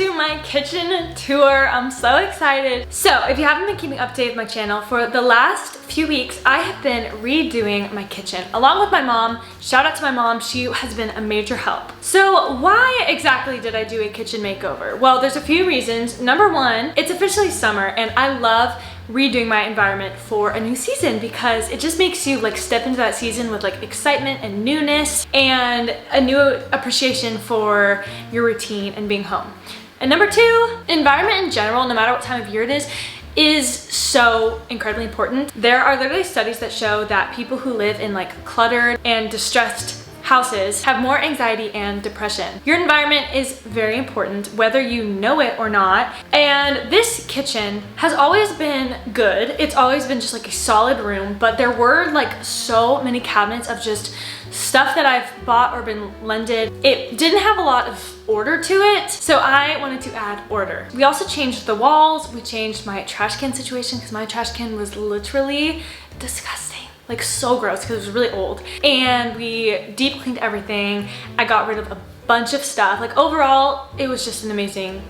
to my kitchen tour. I'm so excited. So if you haven't been keeping up to date with my channel, for the last few weeks, I have been redoing my kitchen along with my mom. Shout out to my mom, she has been a major help. So why exactly did I do a kitchen makeover? Well, there's a few reasons. Number one, it's officially summer and I love redoing my environment for a new season because it just makes you like step into that season with like excitement and newness and a new appreciation for your routine and being home. And number two, environment in general, no matter what time of year it is so incredibly important. There are literally studies that show that people who live in like cluttered and distressed houses have more anxiety and depression. Your environment is very important, whether you know it or not. And this kitchen has always been good. It's always been just like a solid room, but there were like so many cabinets of just stuff that I've bought or been lended. It didn't have a lot of order to it, so I wanted to add order. We also changed the walls. We changed my trash can situation because my trash can was literally disgusting. Like so gross because it was really old. And we deep cleaned everything. I got rid of a bunch of stuff. Like overall, it was just an amazing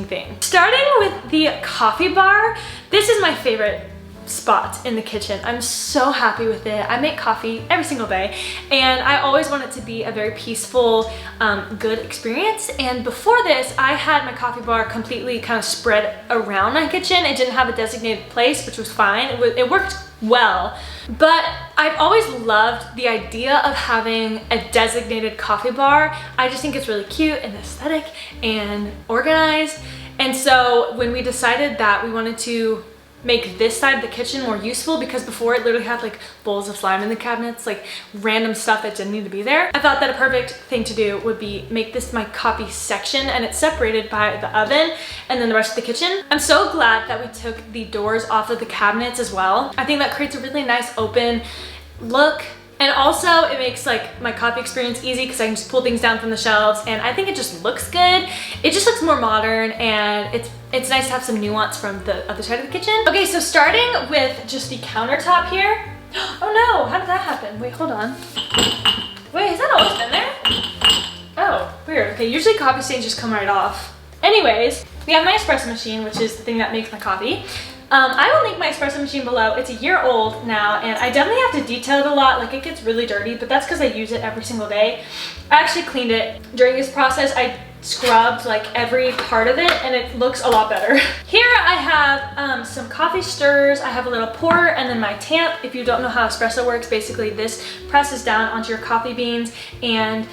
thing. Starting with the coffee bar, this is my favorite spot in the kitchen. I'm so happy with it. I make coffee every single day and I always want it to be a very peaceful, good experience. And before this, I had my coffee bar completely kind of spread around my kitchen. It didn't have a designated place, which was fine. It worked well, but I've always loved the idea of having a designated coffee bar. I just think it's really cute and aesthetic and organized. And so when we decided that we wanted to make this side of the kitchen more useful, because before it literally had like bowls of slime in the cabinets, like random stuff that didn't need to be there. I thought that a perfect thing to do would be make this my coffee section, and it's separated by the oven and then the rest of the kitchen. I'm so glad that we took the doors off of the cabinets as well. I think that creates a really nice open look. And also it makes like my coffee experience easy because I can just pull things down from the shelves and I think it just looks good. It just looks more modern and it's nice to have some nuance from the other side of the kitchen. Okay, so starting with just the countertop here. Oh no, how did that happen? Wait, hold on. Wait, has that always been there? Oh, weird. Okay, usually coffee stains just come right off. Anyways, we have my espresso machine, which is the thing that makes my coffee. I will link my espresso machine below. It's a year old now and I definitely have to detail it a lot. Like it gets really dirty, but that's because I use it every single day. I actually cleaned it during this process. I scrubbed like every part of it and it looks a lot better. Here I have some coffee stirrers. I have a little pourer and then my tamp. If you don't know how espresso works, basically this presses down onto your coffee beans and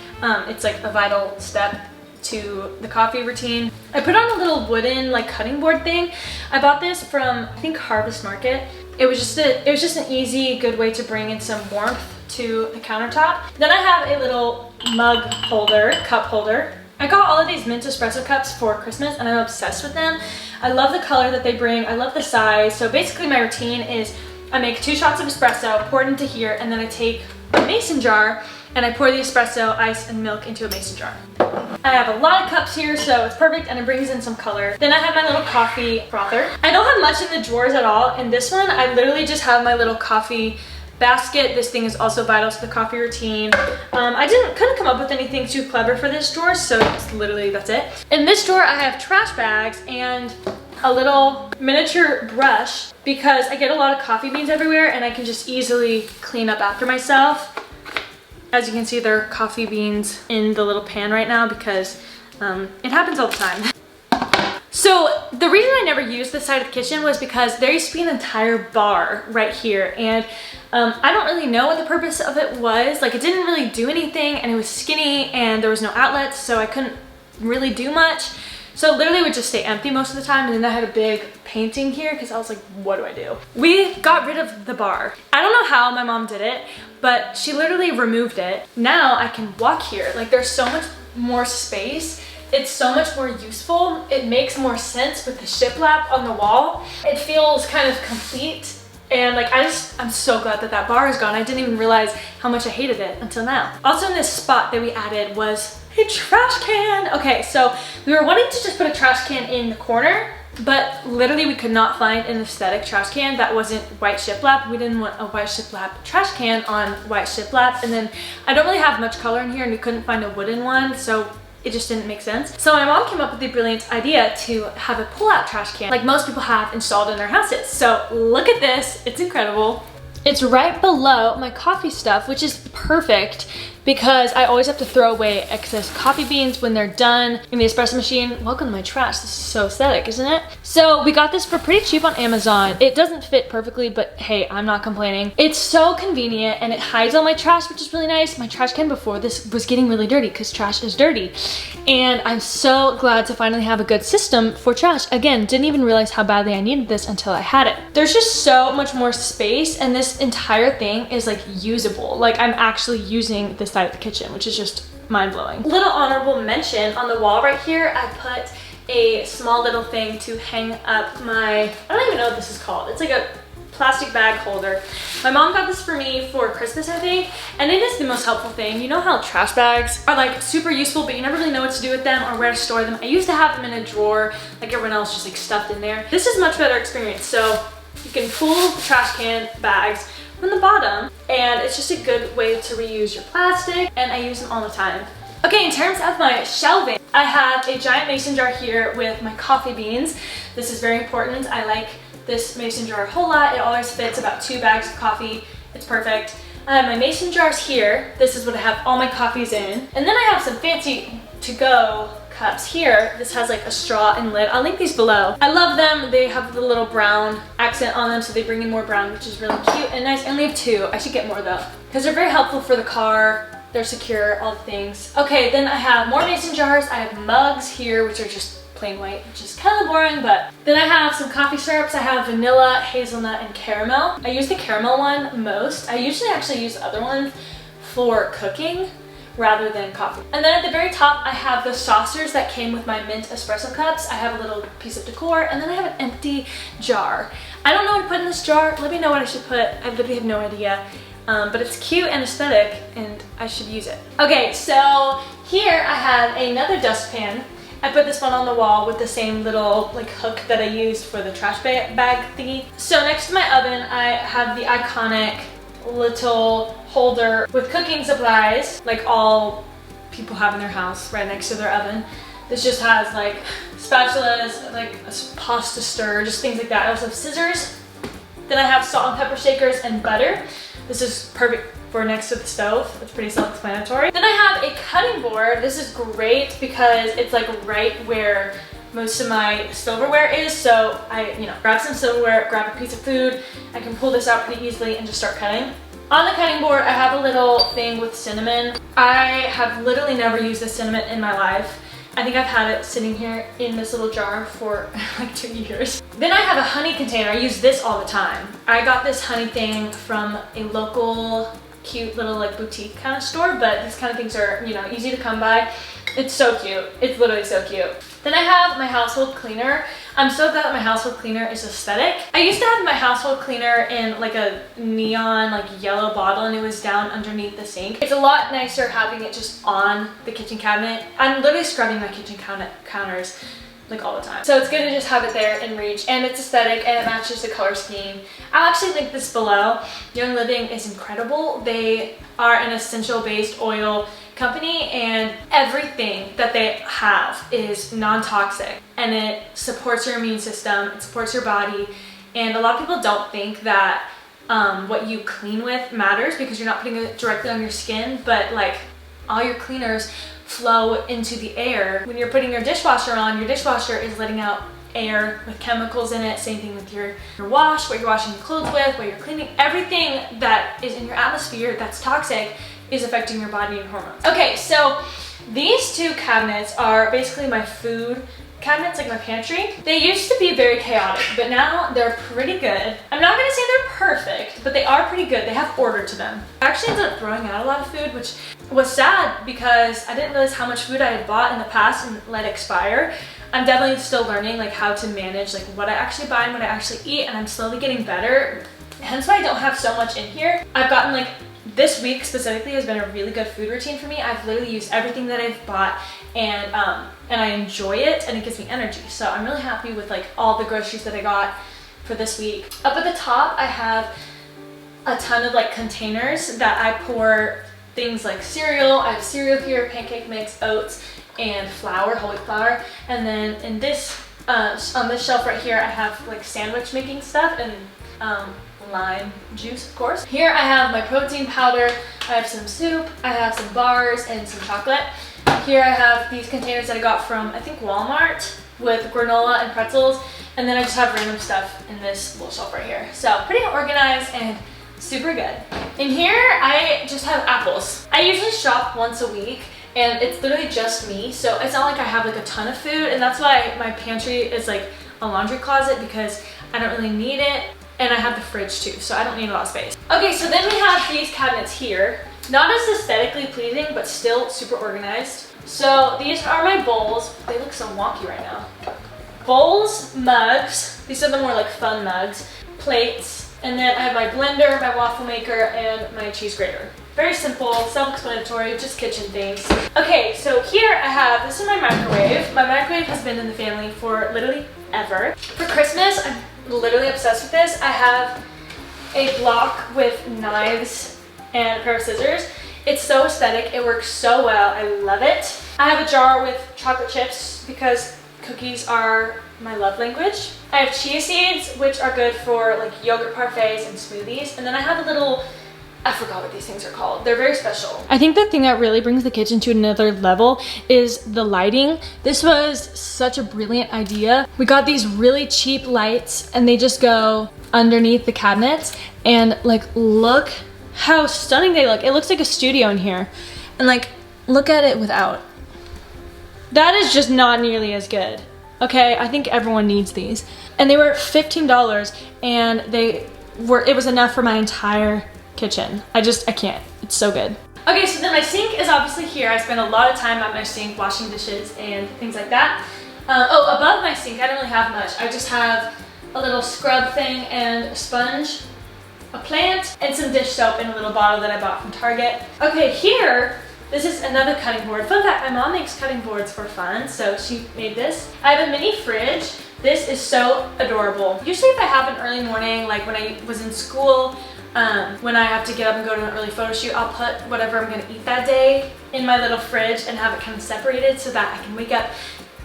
it's like a vital step to the coffee routine. I put on a little wooden like cutting board thing. I bought this from I think Harvest Market. It was just an easy, good way to bring in some warmth to the countertop. Then I have a little mug holder, cup holder. I got all of these mint espresso cups for Christmas and I'm obsessed with them. I love the color that they bring. I love the size. So basically my routine is I make 2 shots of espresso, pour it into here, and then I take a mason jar and I pour the espresso, ice, and milk into a mason jar. I have a lot of cups here, so it's perfect, and it brings in some color. Then I have my little coffee frother. I don't have much in the drawers at all. In this one, I literally just have my little coffee basket. This thing is also vital to the coffee routine. I couldn't come up with anything too clever for this drawer, so that's it. In this drawer, I have trash bags and a little miniature brush because I get a lot of coffee beans everywhere, and I can just easily clean up after myself. As you can see, there are coffee beans in the little pan right now because it happens all the time. So the reason I never used this side of the kitchen was because there used to be an entire bar right here and I don't really know what the purpose of it was. Like it didn't really do anything and it was skinny and there was no outlets, so I couldn't really do much. So literally it would just stay empty most of the time, and then I had a big painting here because I was like, what do I do? We got rid of the bar. I don't know how my mom did it, but she literally removed it. Now I can walk here. Like there's so much more space. It's so much more useful. It makes more sense with the shiplap on the wall. It feels kind of complete. And like I'm so glad that that bar is gone. I didn't even realize how much I hated it until now. Also in this spot that we added was a trash can. Okay, so we were wanting to just put a trash can in the corner, but literally we could not find an aesthetic trash can that wasn't white shiplap. We didn't want a white shiplap trash can on white shiplap. And then I don't really have much color in here and we couldn't find a wooden one. So it just didn't make sense. So my mom came up with the brilliant idea to have a pull-out trash can like most people have installed in their houses. So look at this, it's incredible. It's right below my coffee stuff, which is perfect because I always have to throw away excess coffee beans when they're done in the espresso machine. Welcome to my trash. This is so aesthetic, isn't it? So we got this for pretty cheap on Amazon. It doesn't fit perfectly, but hey, I'm not complaining. It's so convenient and it hides all my trash, which is really nice. My trash can before this was getting really dirty because trash is dirty. And I'm so glad to finally have a good system for trash. Again, didn't even realize how badly I needed this until I had it. There's just so much more space and this entire thing is like usable. Like I'm actually using this side of the kitchen, which is just mind-blowing. Little honorable mention, on the wall right here, I put a small little thing to hang up my, I don't even know what this is called. It's like a plastic bag holder. My mom got this for me for Christmas, I think, and it is the most helpful thing. You know how trash bags are like super useful, but you never really know what to do with them or where to store them. I used to have them in a drawer, like everyone else, just like stuffed in there. This is a much better experience. So you can pull the trash can bags from the bottom, and it's just a good way to reuse your plastic, and I use them all the time. Okay, in terms of my shelving, I have a giant mason jar here with my coffee beans. This is very important. I like this mason jar a whole lot. It always fits about 2 bags of coffee. It's perfect. I have my mason jars here. This is what I have all my coffees in. And then I have some fancy to-go cups here. This has like a straw and lid. I'll link these below. I love them. They have the little brown accent on them, so they bring in more brown, which is really cute and nice. I only have 2. I should get more though, because they're very helpful for the car. They're secure, all the things. Okay, then I have more mason jars. I have mugs here, which are just plain white, which is kind of boring, but then I have some coffee syrups. I have vanilla, hazelnut, and caramel. I use the caramel one most. I usually actually use the other ones for cooking rather than coffee. And then at the very top, I have the saucers that came with my mint espresso cups. I have a little piece of decor, and then I have an empty jar. I don't know what to put in this jar. Let me know what I should put. I literally have no idea. But it's cute and aesthetic, and I should use it. Okay, so here I have another dustpan. I put this one on the wall with the same little like hook that I used for the trash bag thingy. So next to my oven, I have the iconic little holder with cooking supplies, like all people have in their house, right next to their oven. This just has like spatulas, like a pasta stir, just things like that. I also have scissors. Then I have salt and pepper shakers and butter. This is perfect for next to the stove. It's pretty self-explanatory. Then I have a cutting board. This is great because it's like right where most of my silverware is. So I, grab some silverware, grab a piece of food. I can pull this out pretty easily and just start cutting. On the cutting board, I have a little thing with cinnamon. I have literally never used this cinnamon in my life. I think I've had it sitting here in this little jar for like 2 years. Then I have a honey container. I use this all the time. I got this honey thing from a local cute little like boutique kind of store, but these kind of things are, easy to come by. It's so cute. It's literally so cute. Then I have my household cleaner. I'm so glad that my household cleaner is aesthetic. I used to have my household cleaner in like a neon like yellow bottle, and it was down underneath the sink. It's a lot nicer having it just on the kitchen cabinet. I'm literally scrubbing my kitchen counters like all the time. So it's good to just have it there in reach, and it's aesthetic and it matches the color scheme. I'll actually link this below. Young Living is incredible. They are an essential based oil company, and everything that they have is non-toxic, and it supports your immune system, it supports your body. And a lot of people don't think that what you clean with matters because you're not putting it directly on your skin, but like all your cleaners flow into the air. When you're putting your dishwasher on, your dishwasher is letting out air with chemicals in it. Same thing with your wash, what you're washing your clothes with, what you're cleaning. Everything that is in your atmosphere that's toxic is affecting your body and hormones. Okay, so these 2 cabinets are basically my food cabinets, like my pantry. They used to be very chaotic, but now they're pretty good. I'm not gonna say they're perfect, but they are pretty good. They have order to them. I actually ended up throwing out a lot of food, which was sad because I didn't realize how much food I had bought in the past and let expire. I'm definitely still learning like how to manage like what I actually buy and what I actually eat, and I'm slowly getting better. Hence why I don't have so much in here. I've gotten like, this week specifically has been a really good food routine for me. I've literally used everything that I've bought, and I enjoy it, and it gives me energy. So I'm really happy with like all the groceries that I got for this week. Up at the top, I have a ton of like containers that I pour things like cereal. I have cereal here, pancake mix, oats, and flour, whole wheat flour. And then in this, on this shelf right here, I have like sandwich making stuff and lime juice, of course. Here I have my protein powder, I have some soup, I have some bars and some chocolate. Here I have these containers that I got from, I think, Walmart with granola and pretzels. And then I just have random stuff in this little shelf right here. So pretty organized and super good. In here, I just have apples. I usually shop once a week and it's literally just me. So it's not like I have like a ton of food, and that's why my pantry is like a laundry closet, because I don't really need it. And I have the fridge too, so I don't need a lot of space. Okay, so then we have these cabinets here. Not as aesthetically pleasing, but still super organized. So these are my bowls. They look so wonky right now. Bowls, mugs. These are the more like fun mugs. Plates. And then I have my blender, my waffle maker, and my cheese grater. Very simple, self-explanatory, just kitchen things. Okay, so here I have, this is my microwave. My microwave has been in the family for literally ever. For Christmas, I'm literally obsessed with this. I have a block with knives and a pair of scissors. It's so aesthetic, it works so well, I love it. I have a jar with chocolate chips because cookies are my love language. I have chia seeds, which are good for like yogurt parfaits and smoothies. And then I have a little, I forgot what these things are called. They're very special. I think the thing that really brings the kitchen to another level is the lighting. This was such a brilliant idea. We got these really cheap lights and they just go underneath the cabinets, and like, look how stunning they look. It looks like a studio in here. And like, look at it without. That is just not nearly as good. Okay, I think everyone needs these. And they were $15 and it was enough for my entire kitchen. I can't, it's so good. Okay, so then my sink is obviously here. I spend a lot of time at my sink washing dishes and things like that. Oh, above my sink, I don't really have much. I just have a little scrub thing and a sponge, a plant, and some dish soap in a little bottle that I bought from Target. Okay, here, this is another cutting board. Fun fact, my mom makes cutting boards for fun, so she made this. I have a mini fridge. This is so adorable. Usually if I have an early morning, like when I was in school, when I have to get up and go to an early photo shoot, I'll put whatever I'm gonna eat that day in my little fridge and have it kind of separated so that I can wake up,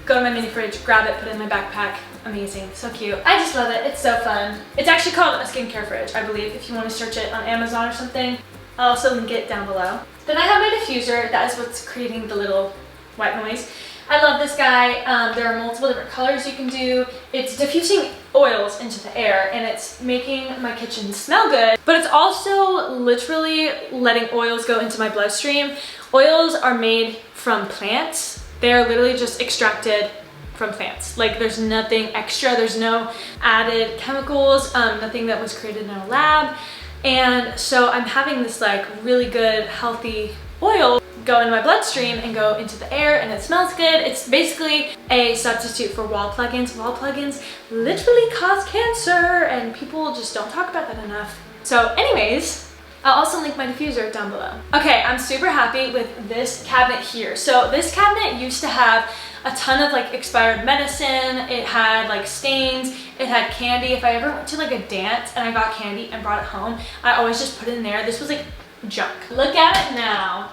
go to my mini fridge, grab it, put it in my backpack. Amazing, so cute. I just love it, it's so fun. It's actually called a skincare fridge, I believe, if you want to search it on Amazon or something. I'll also link it down below. Then I have my diffuser. That is what's creating the little white noise. I love this guy. There are multiple different colors you can do. It's diffusing oils into the air and it's making my kitchen smell good, but it's also literally letting oils go into my bloodstream. Oils are made from plants. They are literally just extracted from plants. Like, there's nothing extra. There's no added chemicals, nothing that was created in a lab. And so I'm having this like really good, healthy oil go in my bloodstream and go into the air, and it smells good. It's basically a substitute for wall plugins. Wall plugins literally cause cancer and people just don't talk about that enough. So anyways, I'll also link my diffuser down below. Okay, I'm super happy with this cabinet here. So this cabinet used to have a ton of like expired medicine. It had like stains, it had candy. If I ever went to like a dance and I got candy and brought it home, I always just put it in there. This was like junk. Look at it now.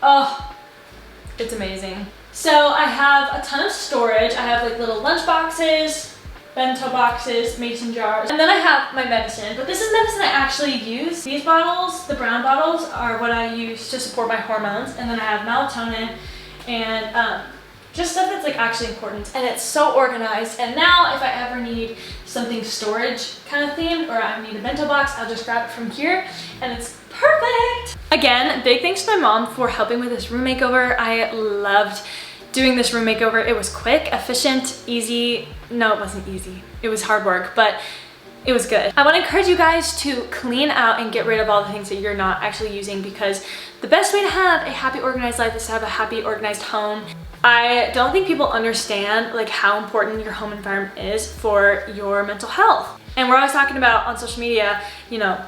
Oh, it's amazing. So I have a ton of storage. I have like little lunch boxes, bento boxes, mason jars, and then I have my medicine. But this is medicine I actually use. These bottles, the brown bottles, are what I use to support my hormones. And then I have melatonin and just stuff that's like actually important, and it's so organized. And now if I ever need something storage kind of themed, or I need a bento box, I'll just grab it from here and it's perfect. Again, big thanks to my mom for helping with this room makeover. I loved doing this room makeover. It was quick, efficient, easy. No, it wasn't easy. It was hard work, but it was good. I want to encourage you guys to clean out and get rid of all the things that you're not actually using, because the best way to have a happy, organized life is to have a happy, organized home. I don't think people understand like how important your home environment is for your mental health. And we're always talking about on social media, you know,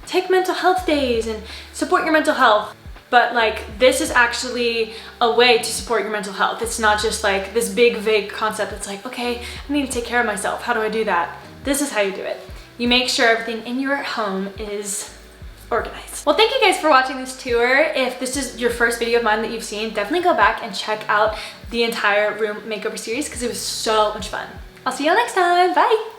take mental health days and support your mental health. But like, this is actually a way to support your mental health. It's not just like this big, vague concept that's like, okay, I need to take care of myself. How do I do that? This is how you do it. You make sure everything in your home is organized. Well, thank you guys for watching this tour. If this is your first video of mine that you've seen, definitely go back and check out the entire room makeover series because it was so much fun. I'll see you all next time. Bye.